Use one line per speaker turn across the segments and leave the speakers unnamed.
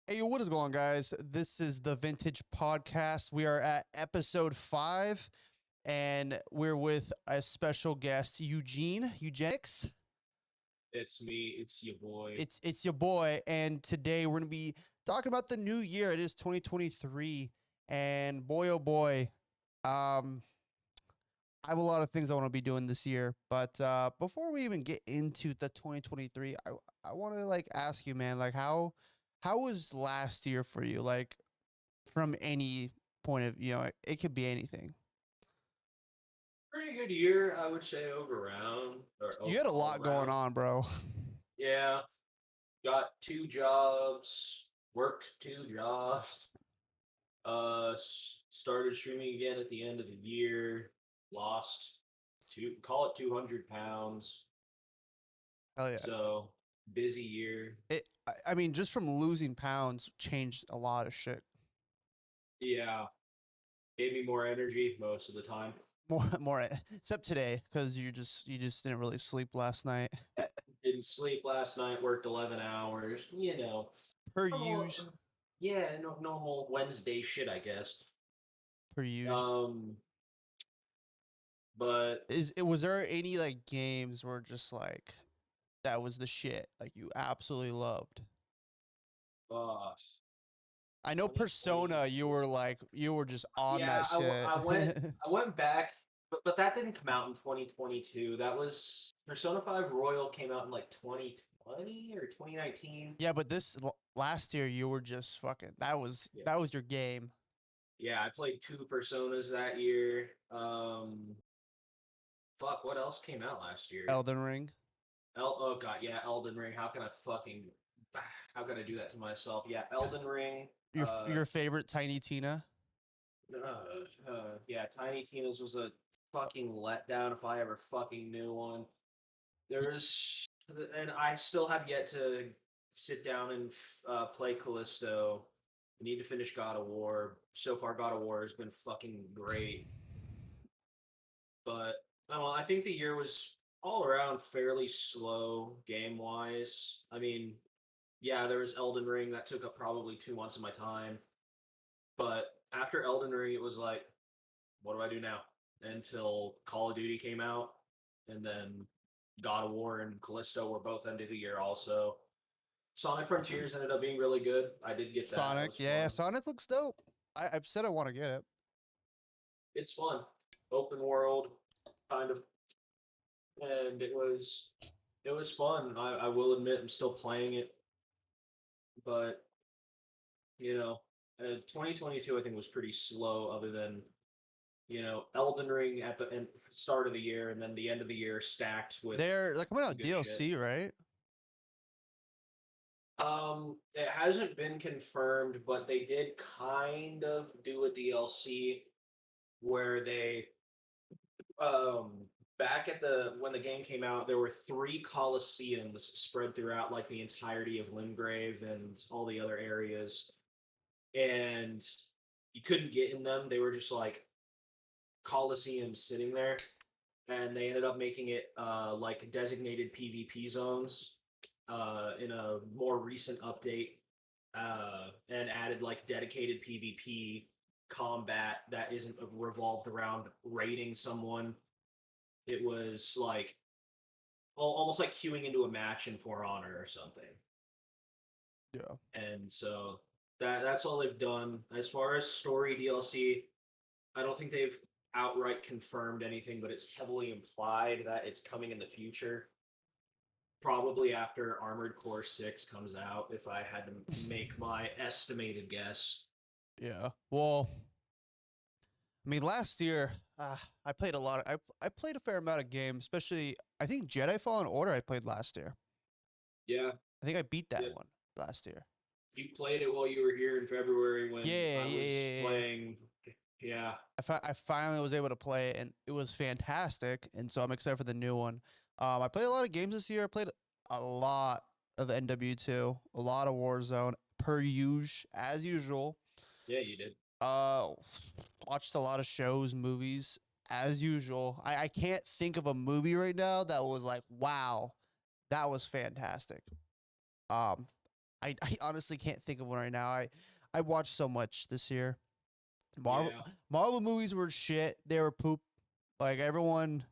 Hey, what is going on, guys? This is the Vintage Podcast. We are at episode 5, and we're with a special guest, Eugene, Eugenics.
It's me. It's your boy.
It's your boy, and today we're gonna be talking about the new year. It is 2023, and boy, oh boy, um, I have a lot of things I want to be doing this year. But before we even get into the 2023, I want to ask you, man, how was last year for you? Like from any point of it could be anything.
Pretty good year, I would say,
You had a
all
lot going
around.
on, bro.
Yeah, got two jobs, worked two jobs. Started streaming again at the end of the year. Lost call it 200 pounds.
Hell yeah.
So busy year.
I mean, just from losing pounds changed a lot of shit.
Yeah, gave me more energy most of the time.
More, except today because you just didn't really sleep last night.
Didn't sleep last night. Worked 11 hours.
Per
Normal,
use,
yeah, normal Wednesday shit, I guess.
per use.
Um, but
Is it was there any games where just that was the shit you absolutely loved?
uh,
I know Persona,
2022.
you were just on
Yeah,
that shit.
I went back, but that didn't come out in 2022. That was Persona 5 Royal came out in like 2020 or 2019.
Yeah, but last year you were just fucking.
Yeah,
That was your game.
yeah. I played two Personas that year. Fuck, what else came out last year?
Elden Ring.
Oh god, yeah, Elden Ring. How can I do that to myself? Yeah, Elden Ring.
Your favorite Tiny Tina.
Yeah, Tiny Tina's was a fucking letdown if I ever fucking knew one. There's, and I still have yet to sit down and play Callisto. I need to finish God of War. So far, God of War has been fucking great, but I don't know. I think the year was all around fairly slow game wise. I mean, yeah, there was Elden Ring that took up probably 2 months of my time, but after Elden Ring, it was like, what do I do now? Until Call of Duty came out, and then God of War and Callisto were both end of the year also. Sonic Frontiers ended up being really good. I did get that. That
Sonic,
was
yeah,
fun.
Sonic looks dope. I've said I want to get it.
It's fun. Open world, kind of. And it was fun. I will admit I'm still playing it, but you know, 2022 I think was pretty slow other than Elden Ring at the start of the year, and then the end of the year stacked with
They're coming
some
out
good shit.
DLC, right?
It hasn't been confirmed, but they did kind of do a DLC where they um back at the when the game came out, there were three coliseums spread throughout like the entirety of Limgrave and all the other areas, and you couldn't get in them. They were just like coliseums sitting there, and they ended up making it like designated PvP zones in a more recent update, and added like dedicated PvP combat that isn't revolved around raiding someone. It was like almost like queuing into a match in For Honor or something.
Yeah.
And so that's all they've done as far as story DLC. I don't think they've outright confirmed anything, but it's heavily implied that it's coming in the future. Probably after Armored Core 6 comes out, if I had to make my estimated guess.
Yeah. Well, I mean, last year I played a lot. I played a fair amount of games, especially I think Jedi Fallen Order. I played last year.
Yeah,
I think I beat that
yeah.
one last year.
You played it while you were here in February when
Yeah,
I
yeah,
was
yeah, yeah.
playing. Yeah,
I finally was able to play it, and it was fantastic. And so I'm excited for the new one. I played a lot of games this year. I played a lot of NW2, a lot of Warzone, as usual.
yeah, you did.
Uh, watched a lot of shows, movies, as usual. I can't think of a movie right now that was like, wow, that was fantastic. Um, I honestly can't think of one right now. I watched so much this year. Marvel
Yeah.
Marvel movies were shit. They were poop. Like everyone,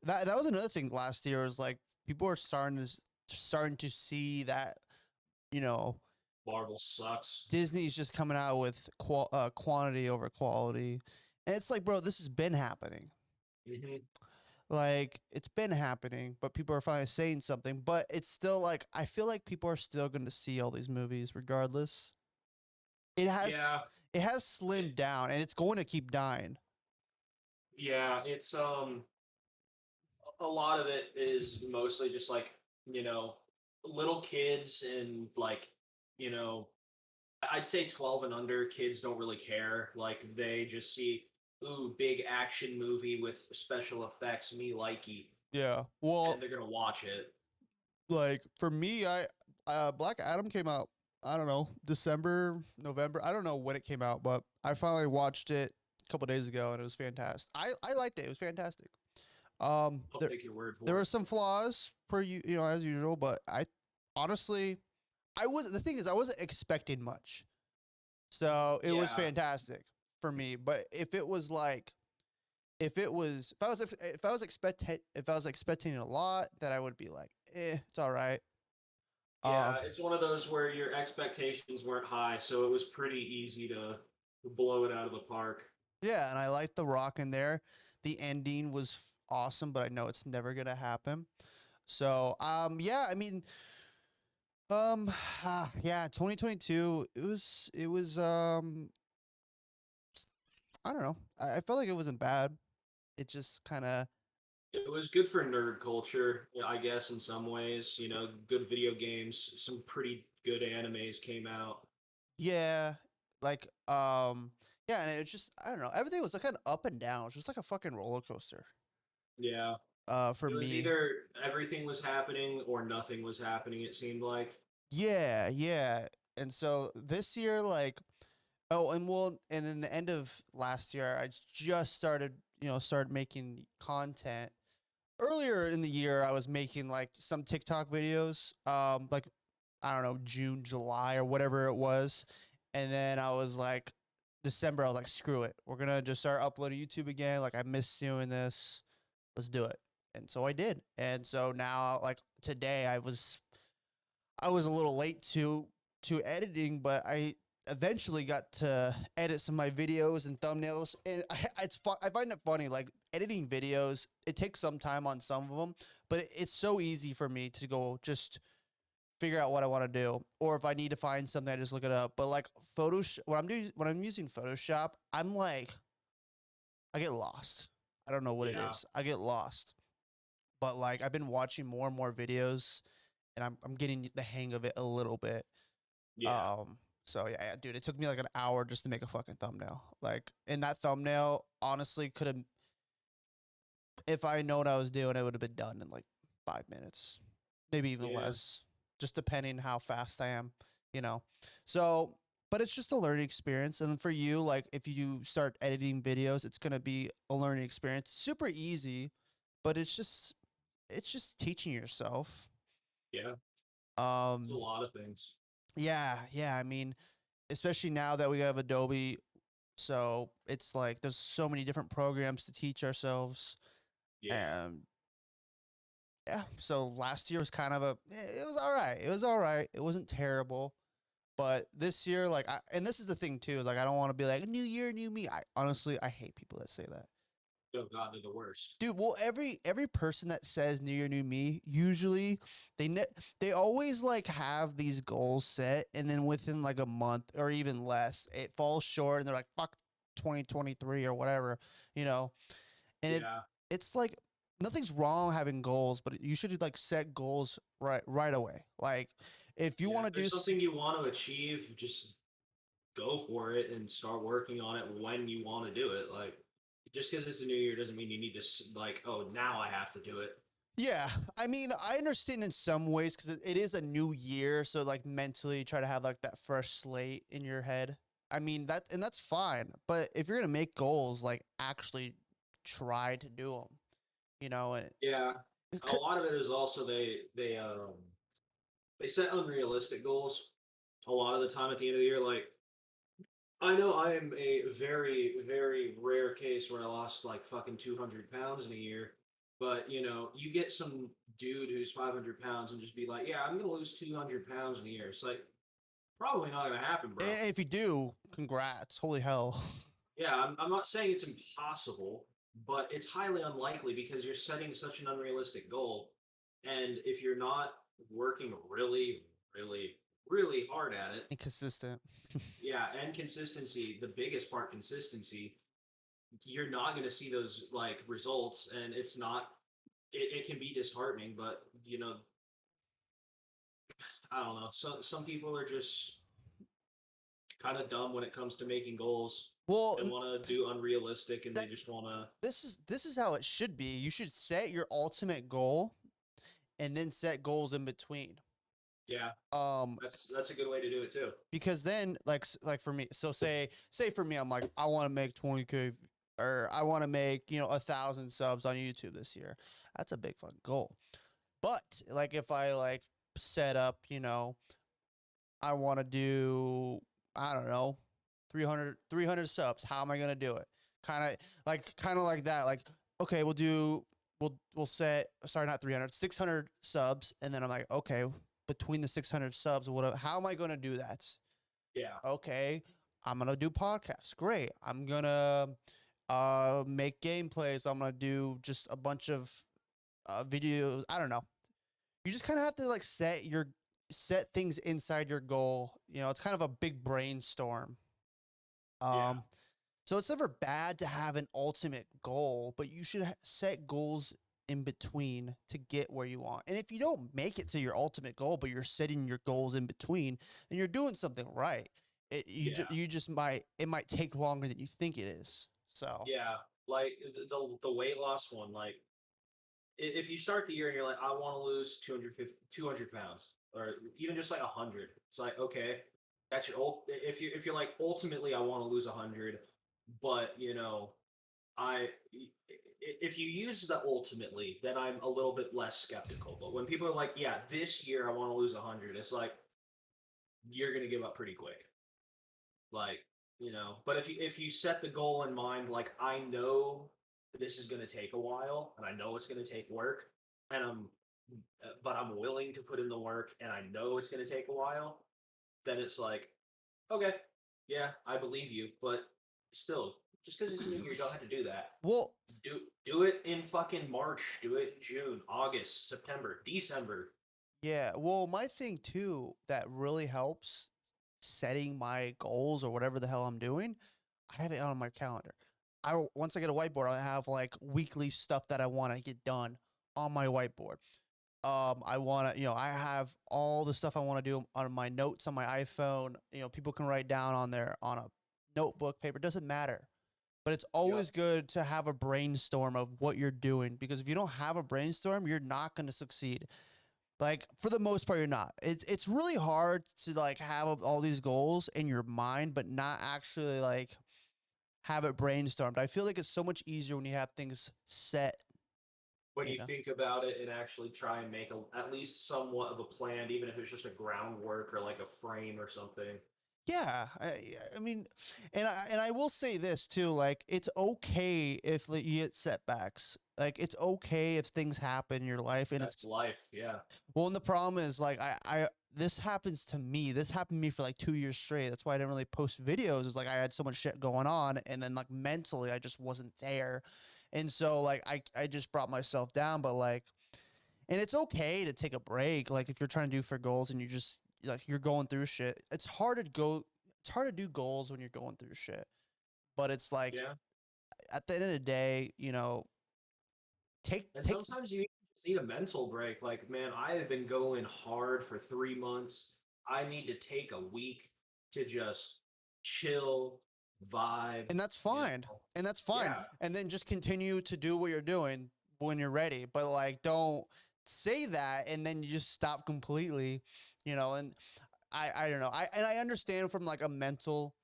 that was another thing last year. Was like people are starting to see that you know
Marvel sucks.
Disney's just coming out with quantity over quality, and it's like, bro, this has been happening.
Hmm.
Like it's been happening, but people are finally saying something. But it's still like I feel like people are still going to see all these movies regardless. It has
Yeah.
it has
It,
slimmed down, and it's going to keep dying.
yeah. It's a lot of it is mostly just like, you know, little kids and like, you know, I'd say 12 and under kids don't really care. Like they just see, ooh, big action movie with special effects, me likey,
Yeah.
and
Well,
they're gonna watch it.
like for me, I Black Adam came out. I don't know, December, November. I don't know when it came out, but I finally watched it a couple days ago, and it was fantastic. I liked it. It was fantastic.
I'll
There
take your word
there
for
were
it.
some flaws per you know as usual, but I honestly I was the thing is I wasn't expecting much, so it was
Yeah,
fantastic for me. But if it was like if I was expecting a lot, then I would be like, it's all right.
yeah.
Um,
It's one of those where your expectations weren't high, so it was pretty easy to blow it out of the park.
yeah, and I liked The Rock in there. The ending was awesome, but I know it's never gonna happen. So, yeah, I mean, yeah, 2022. I don't know. I felt like it wasn't bad. It just kind of,
It was good for nerd culture, I guess, in some ways. You know, good video games, some pretty good animes came out.
yeah, like, yeah, and it was just, I don't know. Everything was like kind of up and down. It was just like a fucking roller coaster.
Yeah.
For
It was
me.
either everything was happening or nothing was happening, it seemed like.
Yeah, yeah. And so this year, like, oh, and well, and then the end of last year, I just started making content. Earlier in the year, I was making like some TikTok videos, like I don't know, June, July, or whatever it was. And then I was like, December, I was like, screw it. We're gonna just start uploading YouTube again. Like I miss doing this. Let's do it. And so I did. And so now, like today, I was a little late to editing, but I eventually got to edit some of my videos and thumbnails. And I find it funny, like editing videos. It takes some time on some of them, but it's so easy for me to go just figure out what I want to do, or if I need to find something, I just look it up. But like Photoshop, when I'm using Photoshop, I'm like I get lost. I don't know what it
Yeah.
is. I get lost. But like I've been watching more and more videos, and I'm getting the hang of it a little bit.
Yeah.
Um, so yeah, dude, it took me like an hour just to make a fucking thumbnail. Like, and that thumbnail honestly could have, if I know what I was doing, it would have been done in like 5 minutes, maybe even
Yeah.
less, just depending how fast I am, you know. So, but it's just a learning experience. And for you, like, if you start editing videos, it's gonna be a learning experience. Super easy, but it's just teaching yourself.
Yeah. It's a
Um,
lot of things.
yeah, yeah. I mean, especially now that we have Adobe. So it's like there's so many different programs to teach ourselves.
Yeah.
And yeah, so last year was kind of it was all right. It was all right. It wasn't terrible. But this year, like, and this is the thing too, is like I don't want to be like new year, new me. I honestly I hate people that say that.
Oh God, they're the worst.
Dude, well, every person that says new year, new me, usually they always like have these goals set, and then within like a month or even less, it falls short, and they're like, "Fuck, 2023 or whatever," you know. And
Yeah.
it's like nothing's wrong having goals, but you should like set goals right away. Like if you
Yeah.
want to
If
do,
there's something you want to achieve, just go for it and start working on it when you want to do it. Like, just because it's a new year doesn't mean you need to, like, oh, now I have to do it.
yeah. I mean, I understand in some ways because it is a new year, so like mentally try to have like that fresh slate in your head. I mean that's fine, but if you're gonna make goals, like actually try to do them, you know, and
Yeah.
it
A lot of it is also they they set unrealistic goals a lot of the time at the end of the year. Like I know I am a very, very rare case where I lost like fucking 200 pounds in a year. But you get some dude who's 500 pounds and just be like, yeah, I'm gonna lose 200 pounds in a year. It's like probably not gonna happen, bro.
And if you do, congrats. Holy hell.
Yeah, I'm not saying it's impossible, but it's highly unlikely because you're setting such an unrealistic goal. And if you're not working really, really, really hard at it,
Inconsistent.
yeah, and consistency, the biggest part, consistency, you're not going to see those like results. And it's not, it can be disheartening, but I don't know. Some people are just kind of dumb when it comes to making goals.
Well,
They want to do unrealistic and they
that
just want to,
this is how it should be. You should set your ultimate goal and then set goals in between.
yeah,
Um,
that's a good way to do it too.
because then like for me, so say for me, I'm like I want to make 20K or I want to make 1,000 subs on YouTube this year. That's a big fucking goal. But like if I like set up, I want to do, I don't know, 300 subs. How am I going to do it? Kind of like that. Like, okay, we'll set, sorry, not 300, 600 subs. And then I'm like, okay, between the 600 subs, how am I going to do that?
Yeah,
Okay, I'm going to do podcasts. Great. I'm going to make gameplays. I'm going to do just a bunch of videos. I don't know. You just kind of have to like set things inside your goal. It's kind of a big brainstorm.
yeah,
Um, so it's never bad to have an ultimate goal, but you should set goals in between to get where you want. And if you don't make it to your ultimate goal, but you're setting your goals in between, then you're doing something right.
yeah,
You just it might take longer than you think it is. So
yeah. Like the weight loss one, like if you start the year and you're like, I want to lose 200 pounds, or even just like 100, it's like, okay, that's your ult. If you're like, ultimately, I want to lose 100, but I, if you use the ultimately, then I'm a little bit less skeptical. But when people are like, yeah, this year I want to lose 100, it's like, you're going to give up pretty quick. Like, but if you set the goal in mind, like I know this is going to take a while and I know it's going to take work and but I'm willing to put in the work and I know it's going to take a while, then it's like, okay, yeah, I believe you, but still, just because it's new year, you don't have to do that.
well,
Do it in fucking March, do it in June, August, September, December.
yeah. Well, my thing too that really helps setting my goals or whatever the hell I'm doing, I have it on my calendar. Once I get a whiteboard, I have like weekly stuff that I want to get done on my whiteboard. I want to, I have all the stuff I want to do on my notes on my iPhone. People can write down on on a notebook, paper, doesn't matter. But it's
Yep.
always good to have a brainstorm of what you're doing because if you don't have a brainstorm, you're not going to succeed. Like for the most part, you're not. It's really hard to like have all these goals in your mind, but not actually like have it brainstormed. I feel like it's so much easier when you have things set.
When
You
you
know.
think about it and actually try and make at least somewhat of a plan, even if it's just a groundwork or like a frame or something.
Yeah, I mean, and I will say this too. Like, it's okay if like, you get setbacks. Like, it's okay if things happen in your life, and
That's
it's
life. Yeah.
well. And the problem is, like, I this happens to me. This happened to me for like 2 years straight. That's why I didn't really post videos. Is like I had so much shit going on, and then like mentally, I just wasn't there, and so like I just brought myself down. But like, and it's okay to take a break. Like if you're trying to do for goals and you just like you're going through shit. It's hard to do goals when you're going through shit. But it's like
Yeah.
at the end of the day,
And
take
sometimes you just need a mental break. Like, man, I have been going hard for 3 months. I need to take a week to just chill, vibe,
and that's
you
fine.
know.
And that's fine.
Yeah.
And then just continue to do what you're doing when you're ready. But like don't say that and then you just stop completely, and I don't know. I understand from like a mental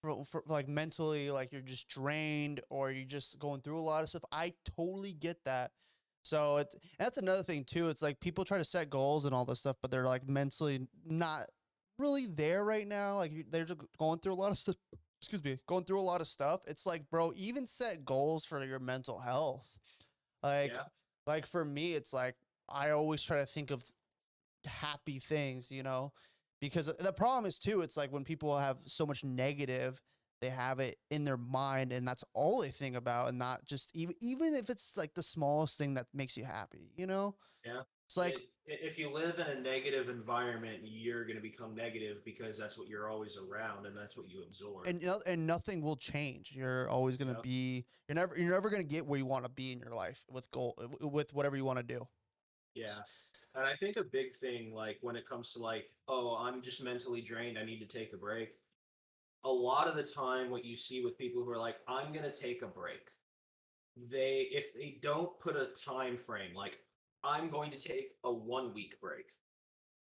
for like mentally like you're just drained or you're just going through a lot of stuff. I totally get that. So that's another thing too. It's like people try to set goals and all this stuff, but they're like mentally not really there right now. Like they're just going through a lot of stuff. Excuse me, going through a lot of stuff. It's like, bro, even set goals for your mental health. Like,
Yeah,
like for me, it's like I always try to think of happy things, because the problem is too, it's like when people have so much negative, they have it in their mind and that's all they think about, and not just even if it's like the smallest thing that makes you happy.
yeah.
It's like,
If you live in a negative environment, you're going to become negative because that's what you're always around and that's what you absorb.
and nothing will change. You're always going to
Yeah,
be, you're never going to get where you want to be in your life with whatever you want to do.
yeah. And I think a big thing, like when it comes to like, oh, I'm just mentally drained, I need to take a break. A lot of the time, what you see with people who are like, I'm going to take a break, if they don't put a time frame, like, I'm going to take a 1 week break.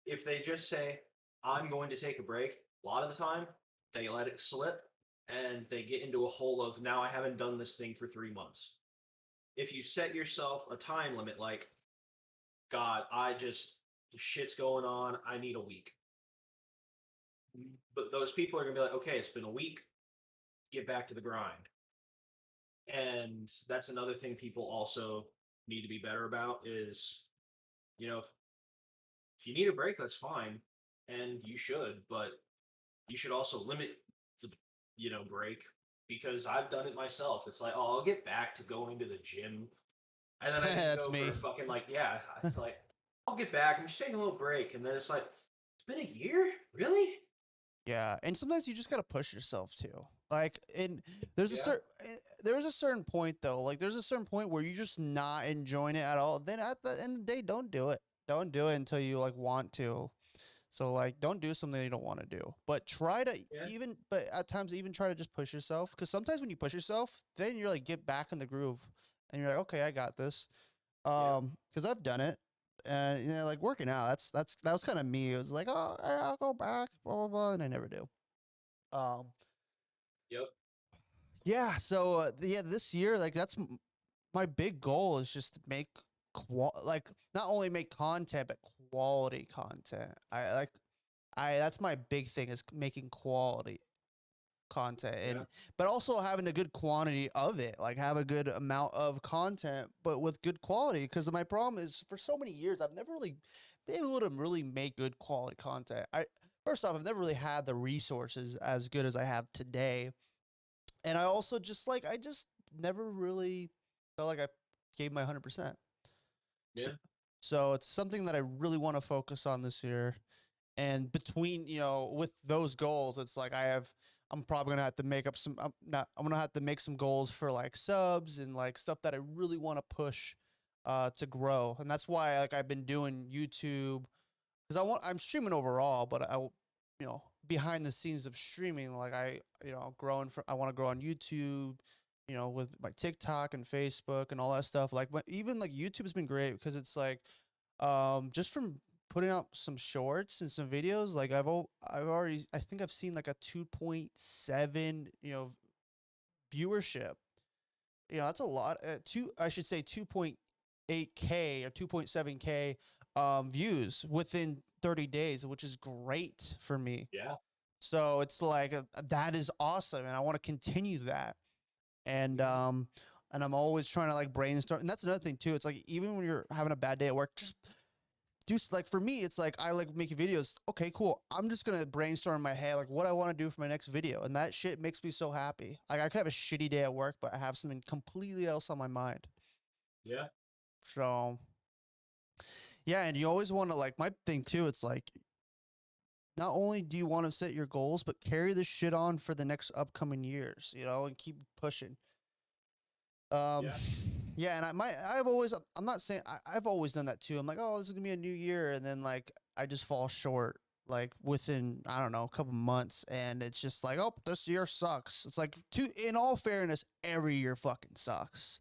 If they just say, I'm going to take a break, a lot of the time, they let it slip and they get into a hole of, now I haven't done this thing for 3 months. If you set yourself a time limit, like, God, shit's going on, I need a week. But those people are going to be like, okay, it's been a week, get back to the grind. And that's another thing people also need to be better about is, if you need a break, that's fine. And you should, but you should also limit the, break, because I've done it myself. It's like, oh, I'll get back to going to the gym. And then I didn't
That's
go for
me.
a fucking, like, yeah, it's like, I'll get back. I'm just taking a little break. And then it's like, it's been a year? Really?
Yeah, and sometimes you just gotta push yourself too. Like, and there's a
Yeah.
certain there's a certain point though. Like, there's a certain point where you're just not enjoying it at all. Then at the end of the day, don't do it. Don't do it until you like want to. So like, don't do something you don't want to do. But try to
Yeah.
but at times even try to just push yourself. Because sometimes when you push yourself, then you're like get back in the groove, and you're like, okay, I got this.
Yeah.
Because I've done it. And like working out, that was kind of me. It was like, oh, I'll go back, blah blah blah, and I never do. Um,
Yep.
yeah. So yeah, this year, like my big goal is just to make like not only make content but quality content. That's my big thing is making quality content,
Yeah.
and but also having a good quantity of it, like have a good amount of content but with good quality, because my problem is for so many years I've never really been able to really make good quality content. I First off, I've never really had the resources as good as I have today, and I also I just never really felt like I gave my 100%. So,
Yeah.
so it's something that I really want to focus on this year. And between, with those goals, it's like I'm probably gonna have to make up some. I'm not. I'm gonna have to make some goals for like subs and like stuff that I really want to push, to grow. And that's why like I've been doing YouTube, because I'm streaming overall, but behind the scenes of streaming, like I want to grow on YouTube, with my TikTok and Facebook and all that stuff. Like, even like YouTube has been great because it's like, just from putting out some shorts and some videos, like I've already, I think I've seen like a 2.7, viewership. That's a lot. I should say 2.8K or 2.7K views within 30 days, which is great for me.
Yeah.
So it's like, that is awesome, and I want to continue that. And
Mhm.
and I'm always trying to like brainstorm. And that's another thing too. It's like even when you're having a bad day at work, just like for me, it's like I like making videos. Okay, cool. I'm just gonna brainstorm in my head like what I want to do for my next video, and that shit makes me so happy. Like I could have a shitty day at work, but I have something completely else on my mind.
Yeah.
So yeah, and you always want to like, my thing too. It's like, not only do you want to set your goals, but carry this shit on for the next upcoming years, and keep pushing. Um,
Yeah.
yeah, and I've always, I'm not saying I've always done that too. I'm like, oh, this is gonna be a new year, and then like I just fall short, like within, I don't know, a couple months, and it's just like, oh, this year sucks. It's like, in all fairness, every year fucking sucks.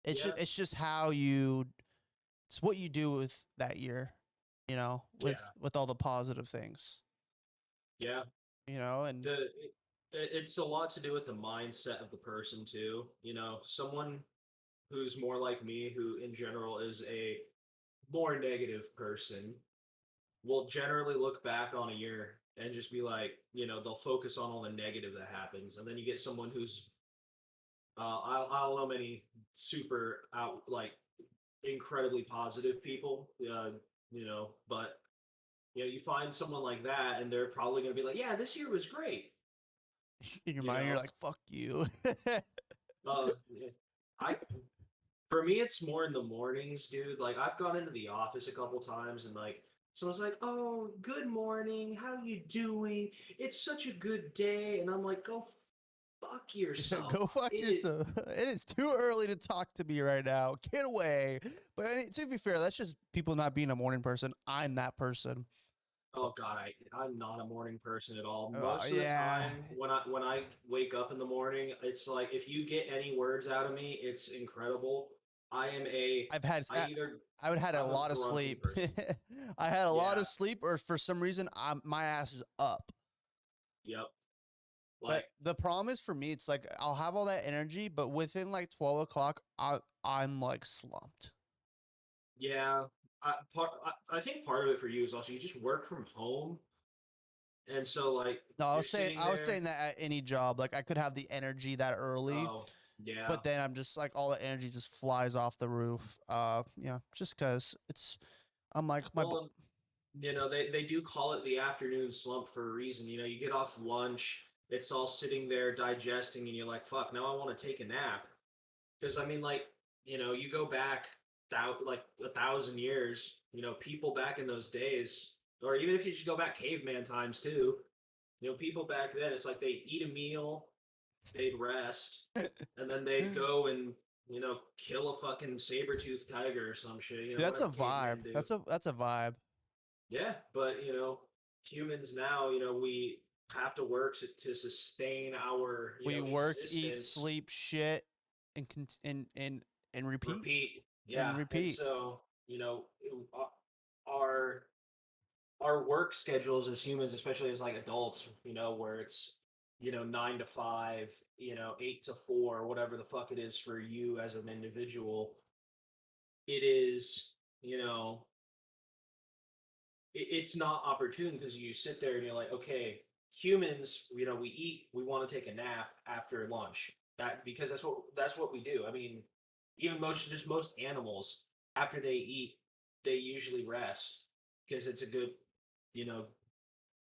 Yeah.
It's just how you, it's what you do with that year,
Yeah.
with all the positive things,
Yeah.
and
It's a lot to do with the mindset of the person too. Someone who's more like me, who in general is a more negative person, will generally look back on a year and just be like, they'll focus on all the negative that happens, and then you get someone who's, I don't know many super out like incredibly positive people, but you find someone like that, and they're probably going to be like, yeah, this year was great,
In your
you
mind, you're
know.
like, fuck you.
Yeah. I For me, it's more in the mornings, dude. Like I've gone into the office a couple times and like someone's like, "Oh, good morning. How you doing? It's such a good day." And I'm like, "Go fuck yourself."
Go fuck
It
yourself. It is too early to talk to me right now. Get away. But to be fair, that's just people not being a morning person. I'm that person.
Oh God, I'm not a morning person at all. Most of the
Yeah.
time when I wake up in the morning, it's like if you get any words out of me, it's incredible. I am a
I've had
I either
I would had a
I'm a
lot of
grumpy
sleep.
person.
I had a lot
Yeah.
of sleep, or for some reason, my ass is up.
Yep.
But
Like
the problem is for me, it's like I'll have all that energy, but within like 12 o'clock, I'm like slumped.
yeah, I think part of it for you is also you just work from home, and so like
No,
you're sitting
I was saying
there.
that at any job, like I could have the energy that early,
Oh yeah.
but then I'm just like all the energy just flies off the roof. Yeah, just because it's I'm like
Well, they do call it the afternoon slump for a reason. You get off lunch, it's all sitting there digesting, and you're like, fuck, now I want to take a nap. Because I mean, like, you go back like 1,000 years, people back in those days, or even if you just go back caveman times too, people back then, it's like they'd eat a meal, they'd rest, and then they'd go and kill a fucking saber-toothed tiger or some shit.
that's a
Whatever
vibe.
cavemen do.
That's a vibe.
Yeah, but humans now, we have to work to sustain our
We work, eat,
existence.
sleep, shit, and and repeat
Repeat. Yeah,
and
and
repeat.
so our our work schedules as humans, especially as like adults, where it's 9 to 5, 8 to 4, whatever the fuck it is for you as an individual. It is, you know, it's not opportune because you sit there and you're like, okay, humans, we eat, we want to take a nap after lunch. That because that's what we do. I mean, even most animals after they eat, they usually rest because it's a good, you know,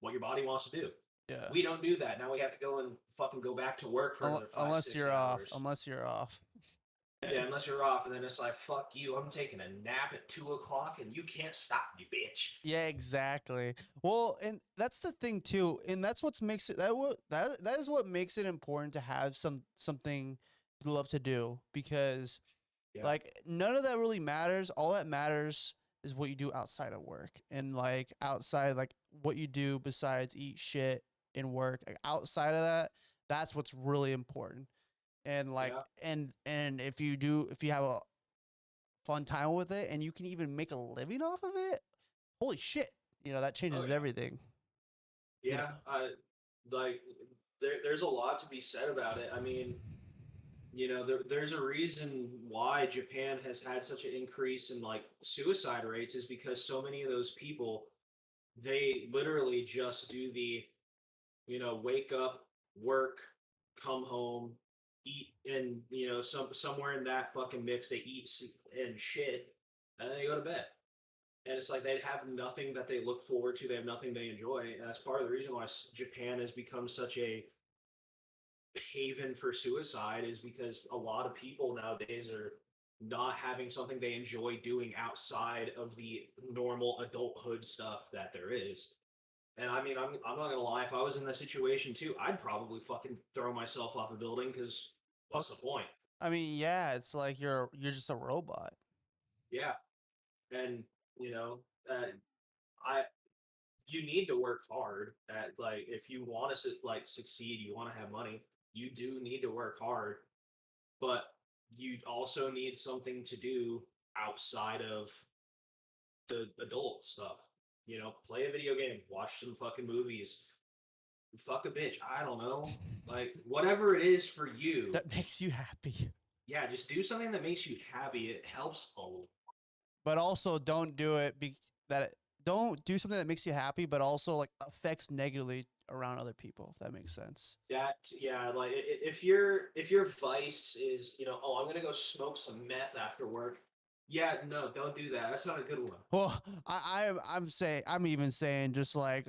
what your body wants to do.
Yeah.
We don't do that. Now we have to go and fucking go back to work for another five,
Unless
six
you're off.
hours.
Unless you're off.
Yeah, unless you're off, and then it's like, fuck you, I'm taking a nap at 2 o'clock, and you can't stop me, bitch.
Yeah, exactly. Well, and that's the thing too, and that's what makes it that is what makes it important to have something you love to do, because
Yeah,
like none of that really matters. All that matters is what you do outside of work, and like outside, like what you do besides eat shit and work. Like outside of that, that's what's really important. And like
yeah,
if you have a fun time with it and you can even make a living off of it, holy shit, that
oh
changes
yeah,
everything. You know,
yeah. Like there's a lot to be said about it. I mean, there's a reason why Japan has had such an increase in like suicide rates is because so many of those people, they literally just do the wake up, work, come home, eat, and somewhere in that fucking mix they eat and shit, and then they go to bed. And it's like they have nothing that they look forward to. They have nothing they enjoy, and that's part of the reason why Japan has become such a haven for suicide is because a lot of people nowadays are not having something they enjoy doing outside of the normal adulthood stuff that there is. And I mean, I'm not gonna lie. If I was in that situation too, I'd probably fucking throw myself off a building because
fuck.
what's the point?
I mean, yeah, it's like you're just a robot.
Yeah, and you know, uh, I you need to work hard. At like, if you want to like succeed, you want to have money. You do need to work hard, but you also need something to do outside of the adult stuff. Play a video game, watch some fucking movies, fuck a bitch. I don't know. Like whatever it is for you.
That makes you happy.
Yeah, just do something that makes you happy. It helps a lot.
But also don't do it that don't do something that makes you happy, but also like affects negatively around other people. If that makes sense.
Yeah, like if your vice is, oh, I'm gonna go smoke some meth after work. Yeah, no, don't do that. That's not a good one.
Well, I'm even saying just like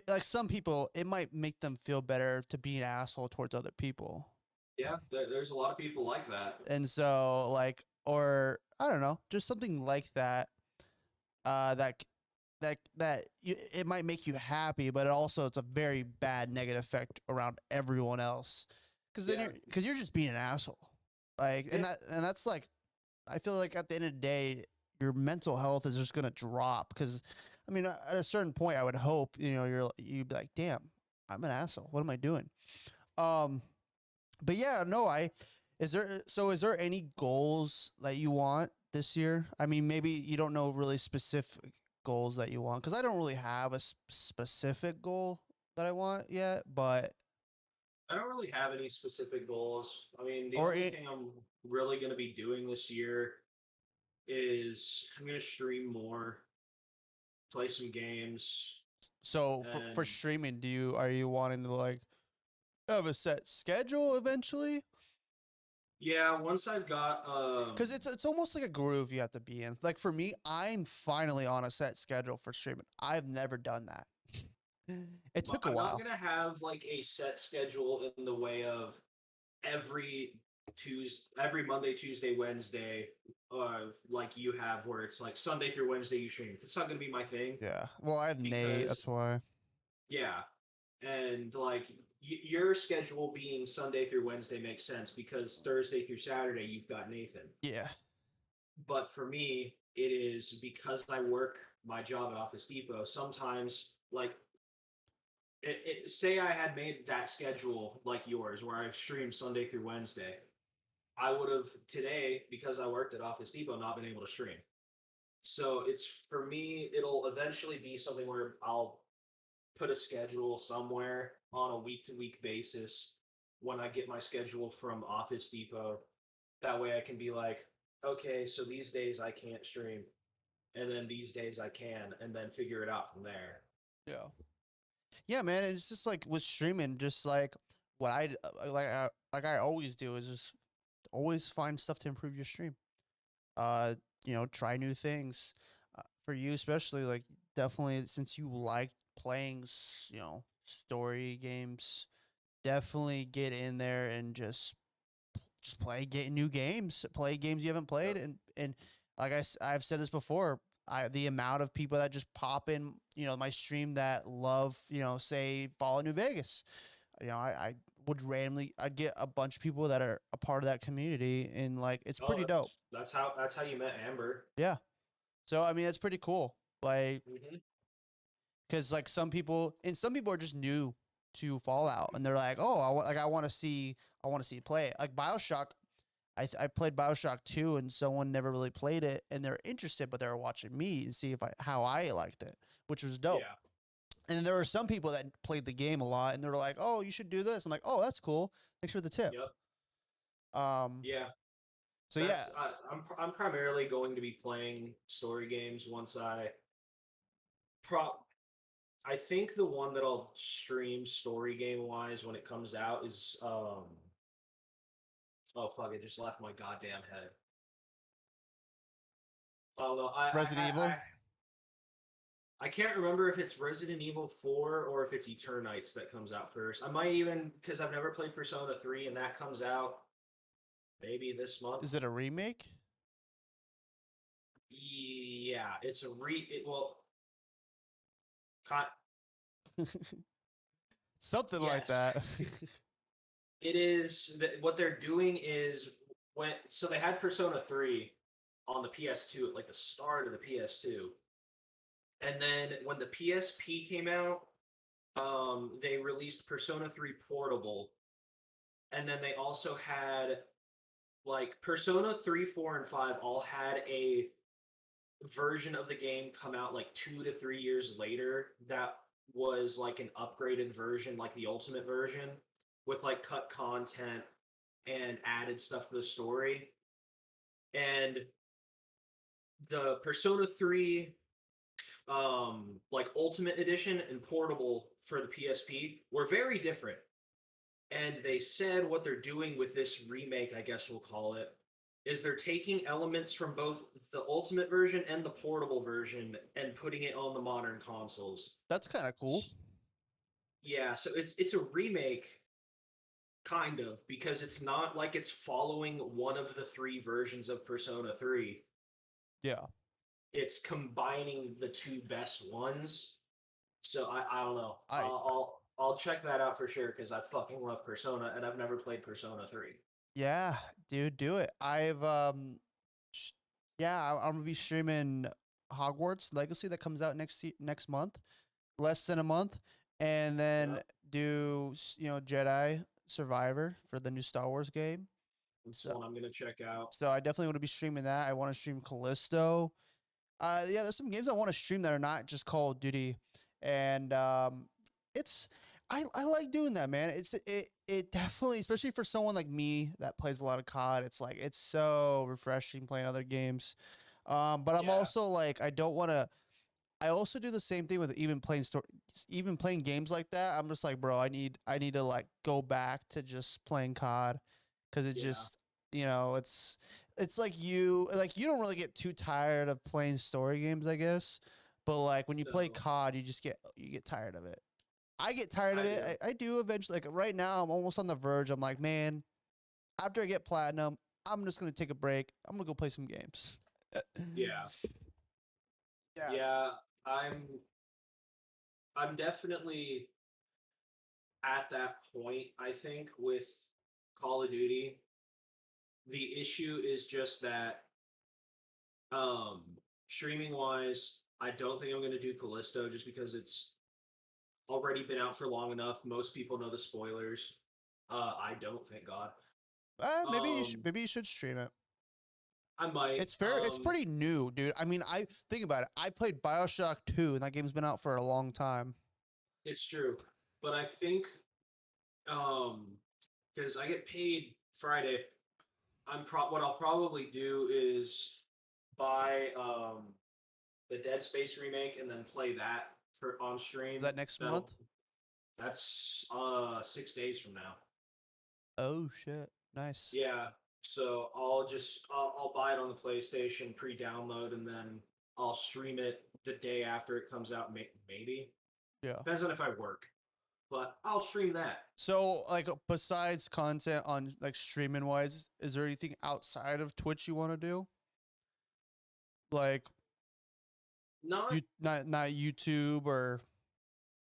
like some people, it might make them feel better to be an asshole towards other people.
Yeah, there's a lot of people like that.
And so like, or I don't know, just something like that. That it might make you happy, but it's a very bad negative effect around everyone else. Because then
Yeah,
you're just being an asshole. Like,
yeah,
and that's like, I feel like at the end of the day, your mental health is just gonna drop. Because, I mean, at a certain point, I would hope you'd be like, damn, I'm an asshole. What am I doing? Um, but yeah, no, is there any goals that you want this year? I mean, maybe you don't know really specific goals that you want because I don't really have a specific goal that I want yet, but
I don't really have any specific goals. I mean, the
or
only
it,
thing I'm really gonna be doing this year is I'm gonna stream more, play some games,
so for
and
streaming, are you wanting to like have a set schedule eventually?
yeah, once I've got
Because it's almost like a groove you have to be in. Like for me, I'm finally on a set schedule for streaming. I've never done that. It took a
I'm not
while.
gonna have like a set schedule in the way of every every Monday, Tuesday, Wednesday, like you have, where it's like Sunday through Wednesday you stream. It's not gonna be my thing
Yeah. Well, I have Nate.
because
That's why.
yeah, and like your schedule being Sunday through Wednesday makes sense because Thursday through Saturday you've got Nathan.
Yeah.
But for me, it is because I work my job at Office Depot. Sometimes, like, say I had made that schedule like yours, where I streamed Sunday through Wednesday, I would have today, because I worked at Office Depot, not been able to stream. So it's for me, it'll eventually be something where I'll put a schedule somewhere on a week to week basis when I get my schedule from Office Depot. That way I can be like, okay, so these days I can't stream, and then these days I can, and then figure it out from there.
Yeah. Yeah, man. It's just like with streaming, just like what like I always do is just always find stuff to improve your stream. Uh, try new things. For you especially, like definitely since you like playing, story games, definitely get in there and just play new games, play games you haven't played,
Yep.
and like I've said this before, the amount of people that just pop in, my stream that love, say Fallout New Vegas, I would randomly I'd get a bunch of people that are a part of that community, and like it's
Oh,
pretty dope.
that's how you met Amber.
Yeah. So I mean, it's pretty cool. Like,
Hmm.
because like some people are just new to Fallout, and they're like, oh, I want to see, you play it. Like Bioshock, I played Bioshock 2 and someone never really played it and they're interested, but they're watching me and see if how I liked it, which was dope.
Yeah.
And then there were some people that played the game a lot and they're like, oh, you should do this. I'm like, oh, that's cool. Thanks for the tip.
Yep.
Um,
Yeah.
so yeah,
I'm primarily going to be playing story games once prop. I think the one that I'll stream story game wise when it comes out is oh fuck, it just left my goddamn head. Oh no,
Resident Evil.
I can't remember if it's Resident Evil 4 or if it's Eternites that comes out first. I might even, because I've never played Persona 3 and that comes out maybe this month.
Is it a remake?
Yeah, it's a well, con-
Something like
yes.
that.
It is what they're doing is so they had Persona 3 on the PS2 at like the start of the PS2. And then when the PSP came out, they released Persona 3 Portable. And then they also had like Persona 3, 4, and 5 all had a version of the game come out like 2 to 3 years later that was like an upgraded version, like the ultimate version with like cut content and added stuff to the story. And the Persona 3 like Ultimate Edition and Portable for the PSP were very different. And they said what they're doing with this remake, I guess we'll call it, is they're taking elements from both the Ultimate version and the Portable version and putting it on the modern consoles.
That's kind of cool.
Yeah, so it's a remake kind of, because it's not like it's following one of the three versions of Persona 3.
Yeah.
It's combining the two best ones. So I don't know.
I
I'll check that out for sure because I fucking love Persona and I've never played Persona 3.
Yeah, dude, do it. Sh- yeah, I'm gonna be streaming Hogwarts Legacy that comes out next month, less than a month, and
Yeah,
then do Jedi Survivor for the new Star Wars game.
it's
So
one I'm gonna check out.
so I definitely want to be streaming that. I want to stream Callisto. Yeah, there's some games I want to stream that are not just Call of Duty, and it's I like doing that, man. It definitely, especially for someone like me that plays a lot of COD. It's like it's so refreshing playing other games. But I'm
Yeah,
also like I don't want to. I also do the same thing with even playing games like that. I'm just like, bro, I need to like go back to just playing COD because it
yeah,
just it's like you don't really get too tired of playing story games, I guess. But like when you play
no,
COD, you get tired of it. I get tired of
I
it.
do.
I do eventually. Like right now, I'm almost on the verge. I'm like, man, after I get platinum, I'm just gonna take a break. I'm gonna go play some games.
Yeah,
Yeah.
yeah. I'm I'm definitely at that point. I think with Call of Duty, the issue is just that um streaming wise, I don't think I'm gonna do Callisto just because it's already been out for long enough. Most people know the spoilers. I don't, thank God. Um,
Maybe you should stream it.
I might.
It's pretty new, dude. I mean, I think about it. I played BioShock 2 and that game's been out for a long time.
It's true, but I think um, because I get paid Friday, what I'll probably do is buy the Dead Space remake and then play that for on
Is
stream.
that next
That'll
month?
that's 6 days from now.
Oh shit. Nice.
Yeah, so I'll buy it on the PlayStation pre-download and then I'll stream it the day after it comes out. Maybe
Yeah.
depends on if I work, but I'll stream that.
So, like, besides content on like streaming wise, is there anything outside of Twitch you want to do? Like,
Not
not YouTube or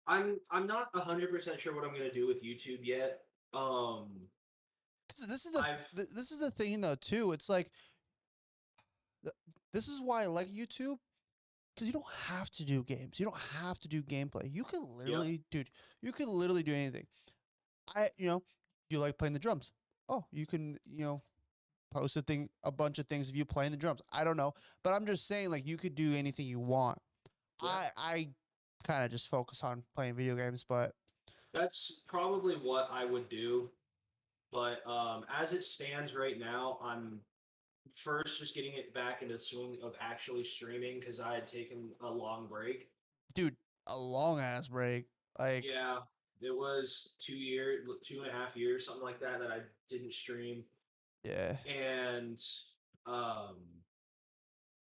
I'm not 100% sure what I'm gonna do with YouTube yet. Um,
'cause
I've
this is the thing though too. It's like this is why I like YouTube because you don't have to do games. You don't have to do gameplay. You can
Yep,
literally, dude. You can literally do anything. You like playing the drums. Oh, you can, post a bunch of things of you playing the drums. I don't know, but I'm just saying, like, you could do anything you want.
yeah.
I kind of just focus on playing video games, but
That's probably what I would do. But as it stands right now, I'm first just getting it back into the swing of actually streaming because I had taken a long break.
dude, a long ass break. Like,
Yeah, it was 2 years, 2.5 years, something like that, that I didn't stream,
yeah,
and um,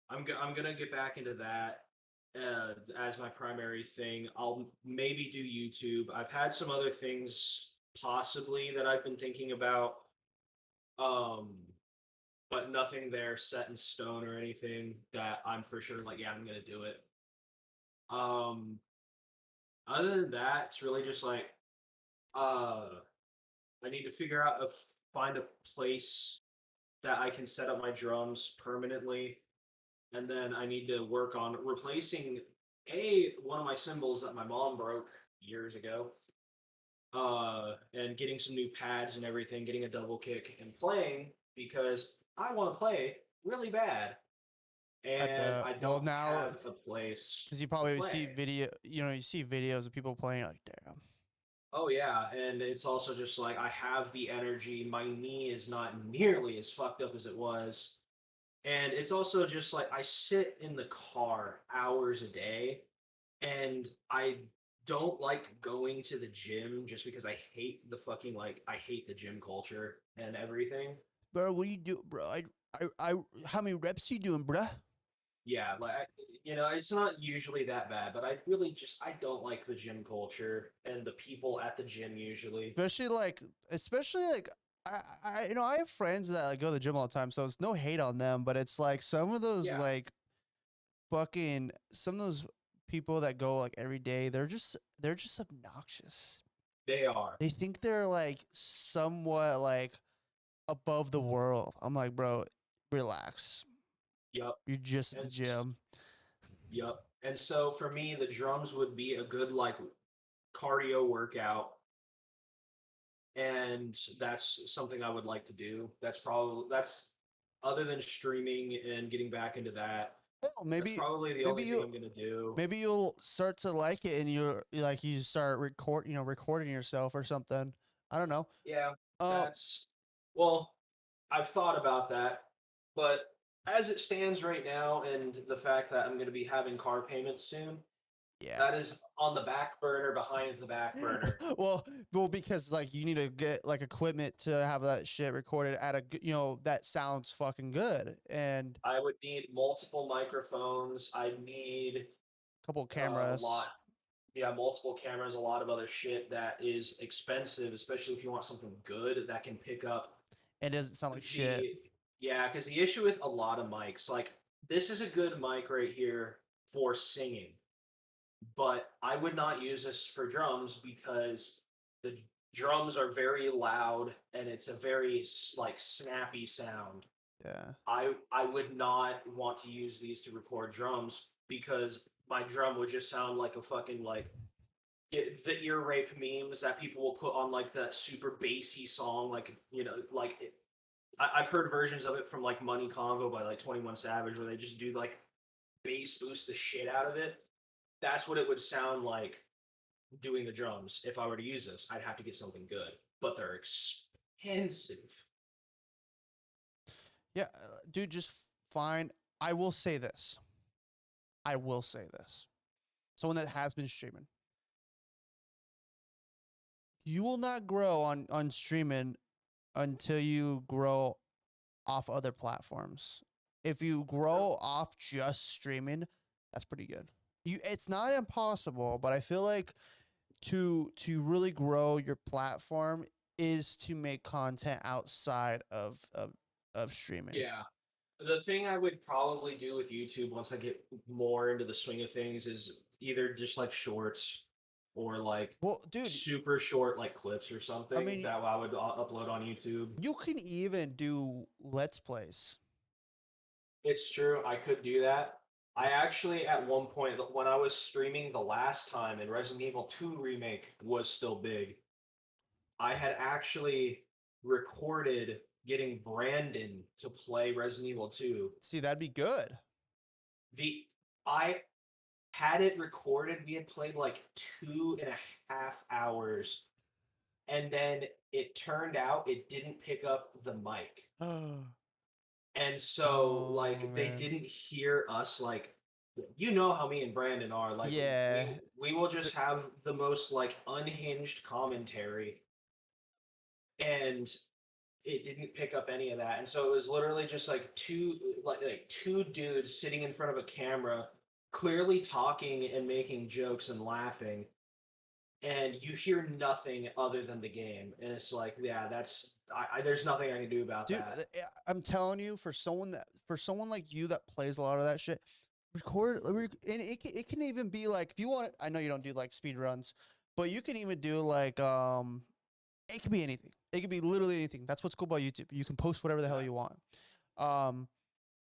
I'm gonna get back into that as my primary thing. I'll maybe do YouTube. I've had some other things possibly that I've been thinking about, um, but nothing there set in stone or anything that I'm for sure like, yeah, I'm gonna do it. Um, Other than that, it's really just like uh I need to find a place that I can set up my drums permanently, and then I need to work on replacing one of my cymbals that my mom broke years ago, and getting some new pads and everything, getting a double kick and playing because I want to play really bad,
I
and
bet.
I
Well,
don't
now
have a place
because you
to
probably
play.
see you see videos of people playing. Like, damn.
Oh yeah, and it's also just like I have the energy. My knee is not nearly as fucked up as it was. And it's also just like I sit in the car hours a day and I don't like going to the gym just because I hate the fucking like I hate the gym culture and everything.
Bro, what do you do, bro? How many reps you doing, bruh?
Yeah, like it's not usually that bad, but I really just I don't like the gym culture and the people at the gym usually.
Especially like I have friends that like, go to the gym all the time, so it's no hate on them, but it's like some of those
Yeah,
like some of those people that go like every day, they're just obnoxious.
they are.
They think they're like somewhat like above the world. I'm like, bro, relax.
Yep.
You're just at the
And
gym.
yep. And so for me, the drums would be a good like cardio workout, and that's something I would like to do. That's other than streaming and getting back into that.
Hell,
That's probably the
maybe
only thing
you
I'm gonna do.
maybe you'll start to like it and you start recording yourself or something. I don't know.
Yeah,
Uh
that's well, I've thought about that, but as it stands right now, and the fact that I'm going to be having car payments soon,
yeah.
that is on the back burner behind the back burner.
well, because like you need to get like equipment to have that shit recorded at that sounds fucking good and
I would need multiple microphones. I need
a couple
a lot,
cameras
yeah, multiple cameras, a lot of other shit that is expensive, especially if you want something good that can pick up
and it doesn't sound like shit.
the, yeah, because the issue with a lot of mics, like this is a good mic right here for singing, but I would not use this for drums because the drums are very loud and it's a very like snappy sound.
Yeah.
I would not want to use these to record drums because my drum would just sound like a fucking like the ear rape memes that people will put on like that super bassy song, like like I've heard versions of it from like Money Convo by like 21 Savage where they just do like bass boost the shit out of it. That's what it would sound like doing the drums. If I were to use this, I'd have to get something good, but they're expensive.
Yeah, dude, just fine. I will say this. I will say this. Someone that has been streaming. You will not grow on streaming until you grow off other platforms. If you
True.
grow off just streaming, that's pretty good. It's not impossible, but I feel like to really grow your platform is to make content outside of streaming.
Yeah. The thing I would probably do with YouTube once I get more into the swing of things is either just like shorts or like
Well, dude,
super short like clips or
I
something
mean,
that I would upload on YouTube.
you can even do let's plays.
It's true, I could do that. I actually at one point when I was streaming the last time and Resident Evil 2 remake was still big, I had actually recorded getting Brandon to play Resident Evil 2.
See, that'd be good.
The I had it recorded. We had played like 2.5 hours, and then it turned out it didn't pick up the mic.
Oh,
And so
oh
like they
man.
didn't hear us like you know how me and Brandon are like
Yeah.
we will just have the most like unhinged commentary, and it didn't pick up any of that. And so it was literally just like two dudes sitting in front of a camera clearly talking and making jokes and laughing, and you hear nothing other than the game, and it's like yeah, that's there's nothing I can do about
Dude,
that.
I'm telling you, for someone like you that plays a lot of that shit, and it can even be like if you want. I know you don't do like speed runs, but you can even do like it could be anything. It could be literally anything. That's what's cool about YouTube. You can post whatever the hell
Yeah.
you want. Um,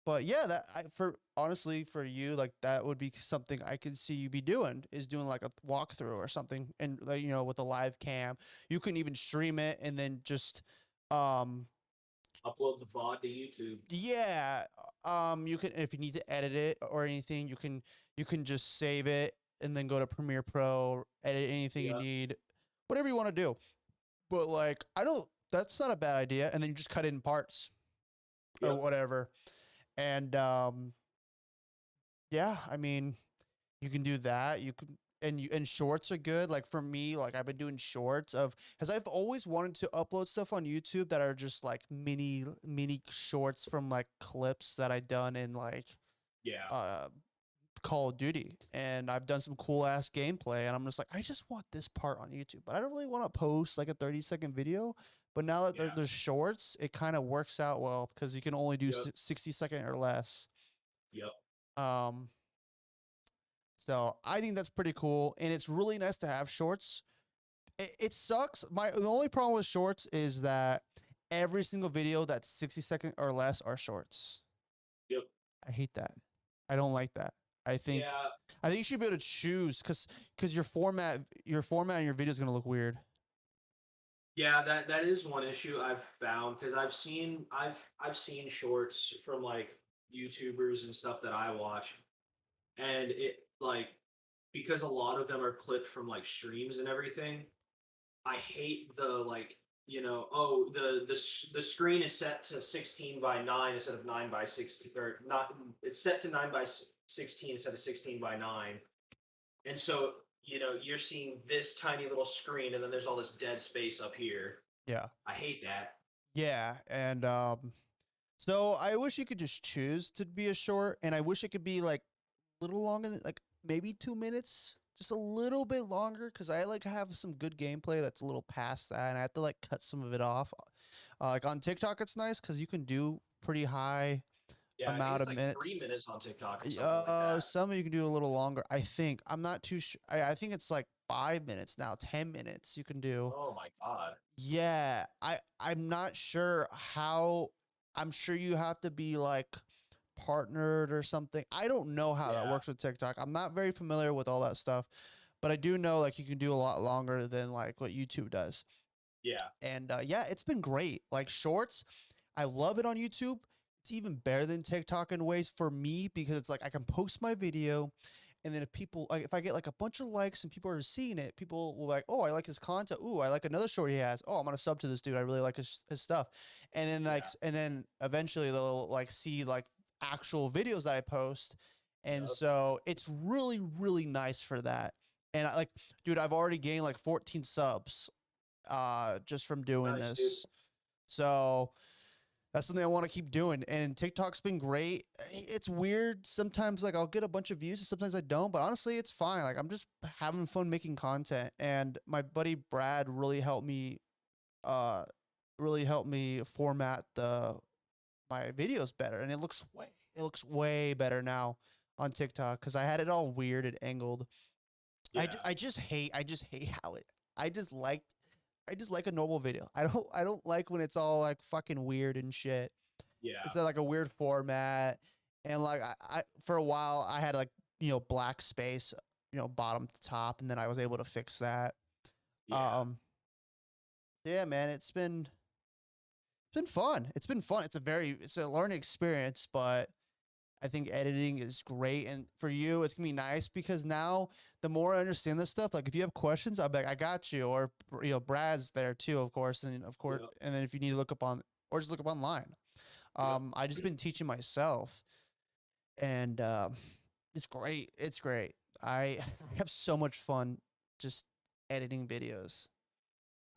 but yeah, for honestly for you, like that would be something I could see you be doing is doing like a walkthrough or something, and like with a live cam, you can even stream it and then just um
Upload the VOD to YouTube.
yeah, you can if you need to edit it or anything, you can just save it and then go to Premiere Pro, edit anything you
Yeah.
need. whatever you want to do. But like, I don't. That's not a bad idea. And then you just cut it in parts or
Yep.
whatever. And yeah, I mean, you can do that. You can. And shorts are good. Like for me, like I've been doing shorts of because I've always wanted to upload stuff on YouTube that are just like mini shorts from like clips that I done in like
Yeah.
uh Call of Duty, and I've done some cool ass gameplay, and I'm just like, I just want this part on YouTube, but I don't really want to post like a 30-second video. But now that
Yeah.
there's shorts, it kind of works out well because you can only do
Yep.
60-second or less.
Yep.
Um, so I think that's pretty cool, and it's really nice to have shorts. It sucks. The only problem with shorts is that every single video that's 60-second or less are shorts.
Yep.
I hate that. I don't like that. I think
Yeah.
I think you should be able to choose because your format and your video is gonna look weird.
Yeah, that is one issue I've found because I've seen shorts from like YouTubers and stuff that I watch, and it like because a lot of them are clipped from like streams and everything. I hate the like oh the screen is set to 16 by 9 instead of 9 by 16 or not it's set to 9 by 16 instead of 16 by 9, and so you're seeing this tiny little screen and then there's all this dead space up here.
Yeah,
I hate that.
yeah, and so I wish you could just choose to be a short, and I wish it could be like a little longer, like maybe 2 minutes, just a little bit longer, because I like have some good gameplay that's a little past that, and I have to like cut some of it off. Like on TikTok, it's nice because you can do pretty high
Yeah, I think
amount
it's
of
like
minutes.
3 minutes on TikTok or something like that.
Some you can do a little longer. I think I'm not too sure. I think it's like 5 minutes now, 10 minutes you can do.
Oh my god.
Yeah, I'm not sure how. I'm sure you have to be like partnered or something. I don't know how that
Yeah.
works with TikTok. I'm not very familiar with all that stuff, but I do know like you can do a lot longer than like what YouTube does.
Yeah.
And yeah, it's been great. Like shorts, I love it on YouTube. It's even better than TikTok in ways for me because it's like I can post my video, and then if people like if I get like a bunch of likes and people are seeing it, people will like, oh, I like his content. Ooh, I like another short he has. Oh, I'm gonna sub to this dude. I really like his stuff. And then like
Yeah.
and then eventually they'll like see like actual videos that I post. And
Yep.
so it's really, really nice for that. And I like, dude, I've already gained like 14 subs just from doing
Nice, dude.
this. So that's something I want to keep doing. And TikTok's been great. It's weird. Sometimes like I'll get a bunch of views and sometimes I don't, but honestly, it's fine. Like I'm just having fun making content. And my buddy Brad uh really helped me format the my videos better. And it looks way better now on TikTok because I had it all weird and angled.
Yeah.
I just hate how it I just like a normal video. I don't like when it's all like fucking weird and shit.
Yeah.
It's like a weird format. And like I for a while I had like, black space, bottom to top, and then I was able to fix that.
Yeah.
Um yeah, man, it's been fun. It's been fun. It's a learning experience, but I think editing is great. And for you, it's gonna be nice because now the more I understand this stuff, like if you have questions, I'll be like, I got you. Or Brad's there too, of course. And of course,
Yep.
and then if you need to look up on or just look up online.
Yep.
I just been teaching myself, and it's great. It's great. I have so much fun just editing videos.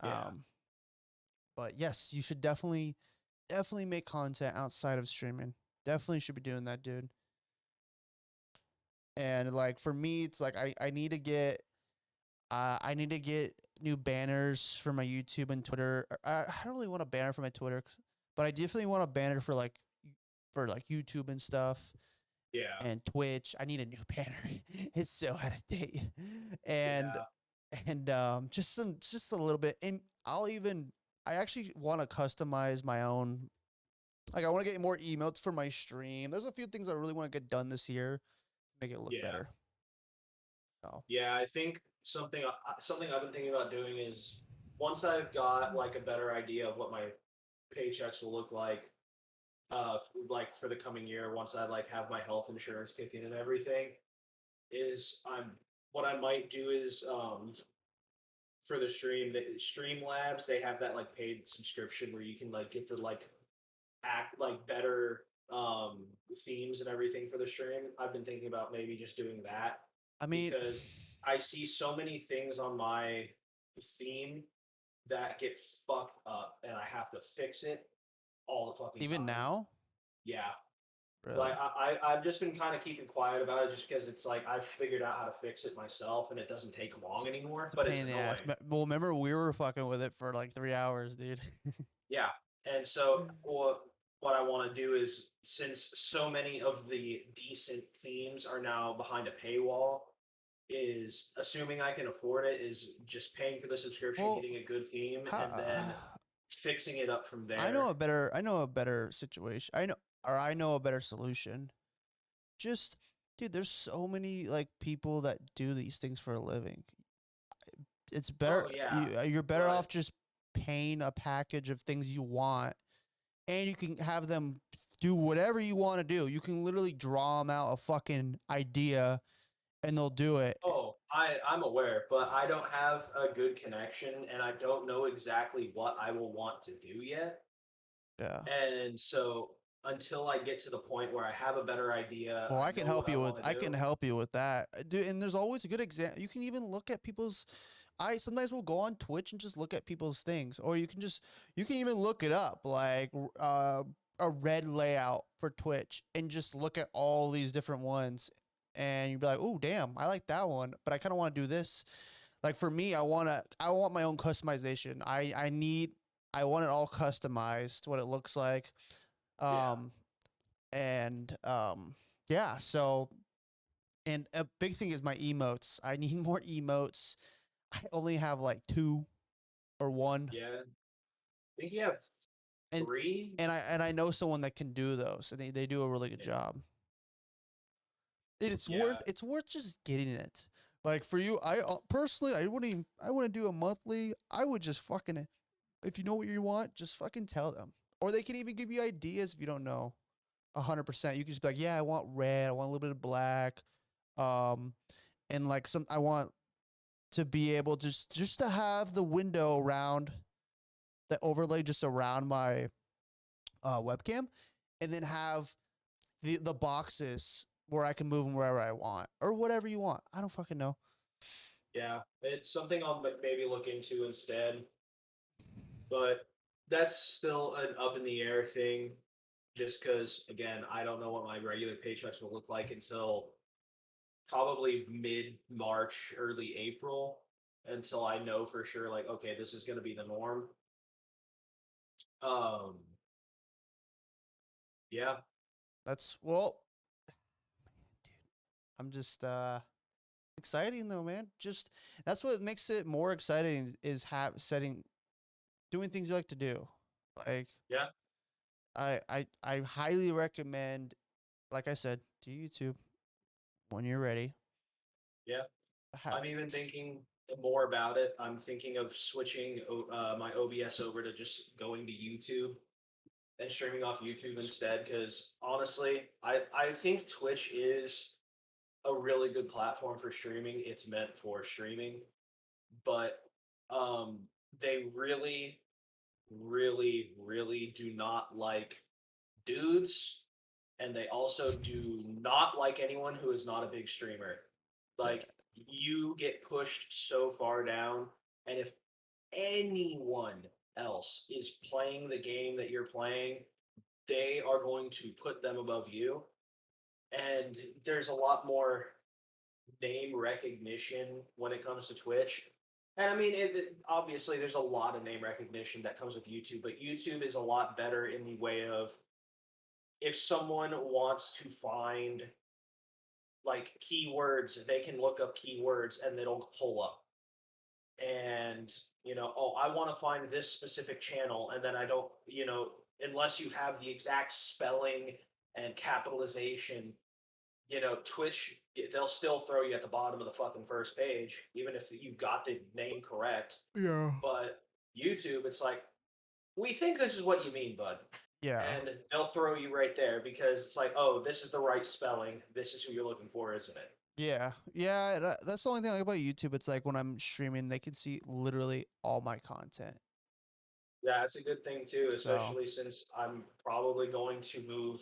Yeah.
Um, but yes, you should definitely make content outside of streaming. Definitely should be doing that, dude. And like for me, it's like I need to get new banners for my YouTube and Twitter. I don't really want a banner for my Twitter, but I definitely want a banner for like YouTube and stuff
Yeah.
and Twitch. I need a new banner. It's so out of date. And
Yeah.
just a little bit. And I actually want to customize my own. Like I want to get more emotes for my stream. There's a few things I really want to get done this year to make it look
Yeah.
better. So
Yeah. I think something I've been thinking about doing is once I've got like a better idea of what my paychecks will look like for the coming year, once I like have my health insurance kick in and everything, is I'm what I might do is for the stream, the Streamlabs, they have that like paid subscription where you can like get the like act like better themes and everything for the stream. I've been thinking about maybe just doing that
I mean,
because I see so many things on my theme that get fucked up and I have to fix it all the fucking
even
time.
now,
Yeah.
really,
Like I've just been kind of keeping quiet about it just because it's like I've figured out how to fix it myself and it doesn't take
it's,
long anymore,
it's a
but
pain
it's
in the ass.
annoying.
Well, remember we were fucking with it for like 3 hours, dude.
Yeah. And so what I want to do is since so many of the decent themes are now behind a paywall, is assuming I can afford it, is just paying for the subscription,
Well,
getting a good theme, and then
how,
fixing it up from
I know
there.
a better, situation. I know a better solution. Just, dude, there's so many like people that do these things for a living. It's better.
Oh yeah,
You're better off
but
just paying a package of things you want, and you can have them do whatever you want to do. You can literally draw them out a fucking idea, and they'll do it.
oh, I'm aware, but I don't have a good connection, and I don't know exactly what I will want to do yet.
Yeah.
And so until I get to the point where I have a better idea,
Well,
I know what I want to
I
do.
can help you with that, dude. And there's always a good example. You can even look at people's. I sometimes will go on Twitch and just look at people's things, or you can even look it up like a red layout for Twitch and just look at all these different ones, and you'd be like, oh damn, I like that one, but I kind of want to do this. Like for me, I want my own customization. I want it all customized, what it looks like.
Yeah,
Um, and yeah, so and a big thing is my emotes. I need more emotes. I only have like two or one,
yeah. I think you have
and
3.
I know someone that can do those, and they do a really good
Yeah,
job. And
yeah,
it's worth just getting it. Like for you, I personally I wouldn't do a monthly. I would just fucking, if you know what you want, just fucking tell them, or they can even give you ideas if you don't know 100%. You can just be like, yeah, I want red, I want a little bit of black, um, and like some I want to be able to just to have the window around the overlay just around my webcam, and then have the boxes where I can move them wherever I want or whatever you want. I don't fucking know.
yeah. It's something I'll maybe look into instead, but that's still an up in the air thing. Just because, again, I don't know what my regular paychecks will look like until probably mid March, early April, until I know for sure, like, okay, this is going to be the norm. Um, yeah,
That's well, I'm just exciting though, man. Just that's what makes it more exciting is have setting doing things you like to do. Like
yeah,
I highly recommend, like I said, to YouTube when you're ready.
yeah.
Ha-
I'm even thinking more about it. I'm thinking of switching my OBS over to just going to YouTube and streaming off YouTube instead. Because honestly, I think Twitch is a really good platform for streaming. It's meant for streaming, but um, they really, really, really do not like dudes, and they also do not like anyone who is not a big streamer.
yeah,
Like you get pushed so far down, and if anyone else is playing the game that you're playing, they are going to put them above you. And there's a lot more name recognition when it comes to Twitch. And I mean, obviously, there's a lot of name recognition that comes with YouTube, but YouTube is a lot better in the way of if someone wants to find like keywords, they can look up keywords and it'll pull up. And, oh, I want to find this specific channel. And then I don't, unless you have the exact spelling and capitalization, Twitch, they'll still throw you at the bottom of the fucking first page, even if you got the name correct.
yeah,
But YouTube, it's like, we think this is what you mean, bud.
yeah.
And they'll throw you right there because it's like, oh, this is the right spelling. This is who you're looking for, isn't it?
Yeah, yeah. That's the only thing I like about YouTube. It's like when I'm streaming, they can see literally all my content.
Yeah, it's a good thing too,
So
especially since I'm probably going to move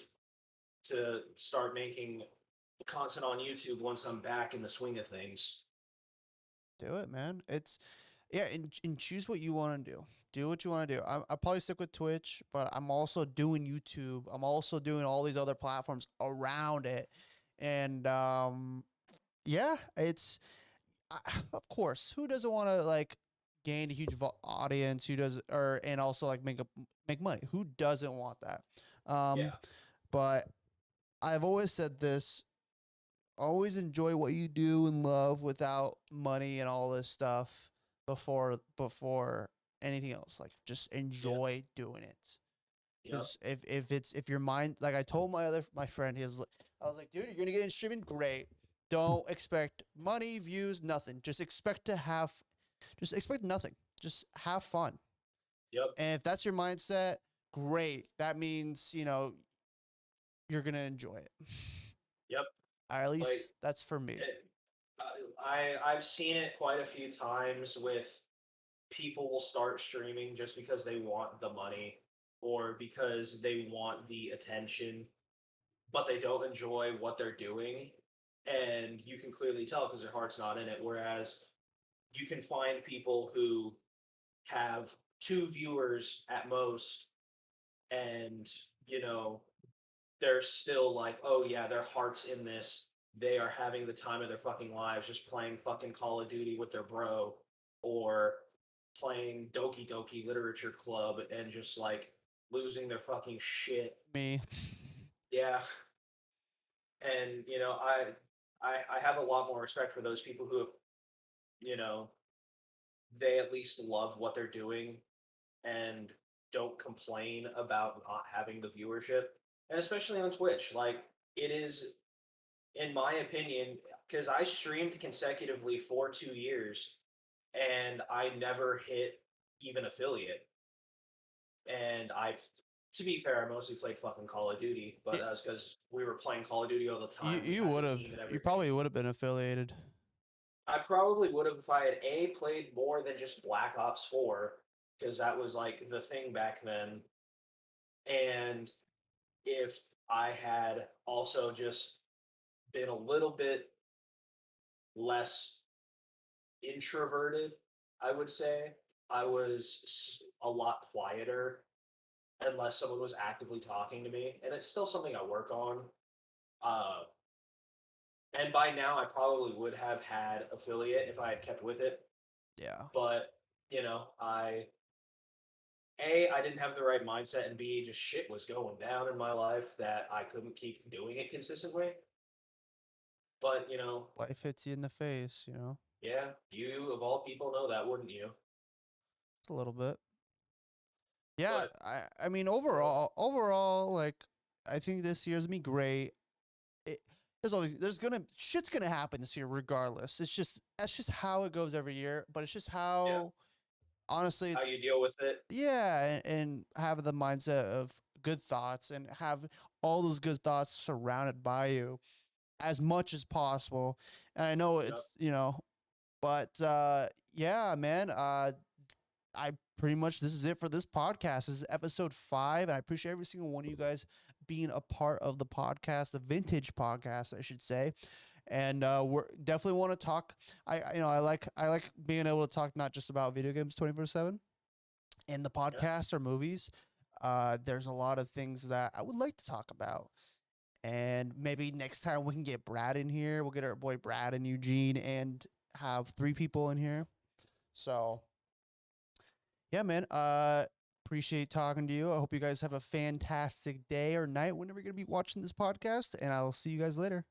to start making content on YouTube once I'm back in the swing of things.
do it, man. It's yeah, and choose what you want to do. Do what you want to do. I'll probably stick with Twitch, but I'm also doing YouTube. I'm also doing all these other platforms around it, and yeah, it's of course who doesn't want to like gain a huge audience? Who does or and also like make money? Who doesn't want that? Um,
Yeah,
but I've always said this: always enjoy what you do and love without money and all this stuff before anything else. Like just
yeah,
enjoy doing it.
yep,
Because if your mind, like I told my friend, I was like, dude, you're gonna get in streaming, great. Don't expect money, views, nothing. Just expect nothing. Just have fun.
yep,
And if that's your mindset, great. That means you're gonna enjoy it.
yep.
At
Like
least that's for me.
it, I've seen it quite a few times with people will start streaming just because they want the money or because they want the attention, but they don't enjoy what they're doing. And you can clearly tell because their heart's not in it. Whereas you can find people who have two viewers at most, and you know, they're still like, oh yeah, their heart's in this. They are having the time of their fucking lives just playing fucking Call of Duty with their bro or playing Doki Doki Literature Club and just like losing their fucking shit.
Me.
Yeah. And I have a lot more respect for those people who have, you know, they at least love what they're doing and don't complain about not having the viewership. And especially on Twitch, like it is, in my opinion, because I streamed consecutively for 2 years and I never hit even affiliate. And to be fair, I mostly played fucking Call of Duty, but
Yeah,
that was because we were playing Call of Duty all the
you
time. We
you
had the
would have
team and
you
everything.
probably would have been affiliated.
I probably would have if I had played more than just Black Ops 4, because that was like the thing back then. And if I had also just been a little bit less introverted, I would say. I was a lot quieter unless someone was actively talking to me. And it's still something I work on. Uh, and by now, I probably would have had affiliate if I had kept with it.
Yeah.
But, I didn't have the right mindset, and B, just shit was going down in my life that I couldn't keep doing it consistently. But,
Life hits you in the face.
yeah, you of all people know that, wouldn't you?
Just a little bit. Yeah,
But,
I mean
you know,
overall like I think this year's gonna be great. It, there's gonna shit's gonna happen this year regardless. That's just how it goes every year, but it's just
yeah,
how honestly
how
it's
you deal with it.
yeah, and have the mindset of good thoughts and have all those good thoughts surrounded by you as much as possible. And I know
Yep.
but yeah, man, I pretty much this is it for this podcast. This is episode 5. And I appreciate every single one of you guys being a part of the podcast, the vintage podcast, I should say. And we're definitely want to talk. I like being able to talk not just about video games 24/7 in the
Yeah.
podcast or movies. There's a lot of things that I would like to talk about. And maybe next time we can get Brad in here. We'll get our boy Brad and Eugene and have 3 people in here. So yeah, man. Appreciate talking to you. I hope you guys have a fantastic day or night whenever you're gonna be watching this podcast, and I'll see you guys later.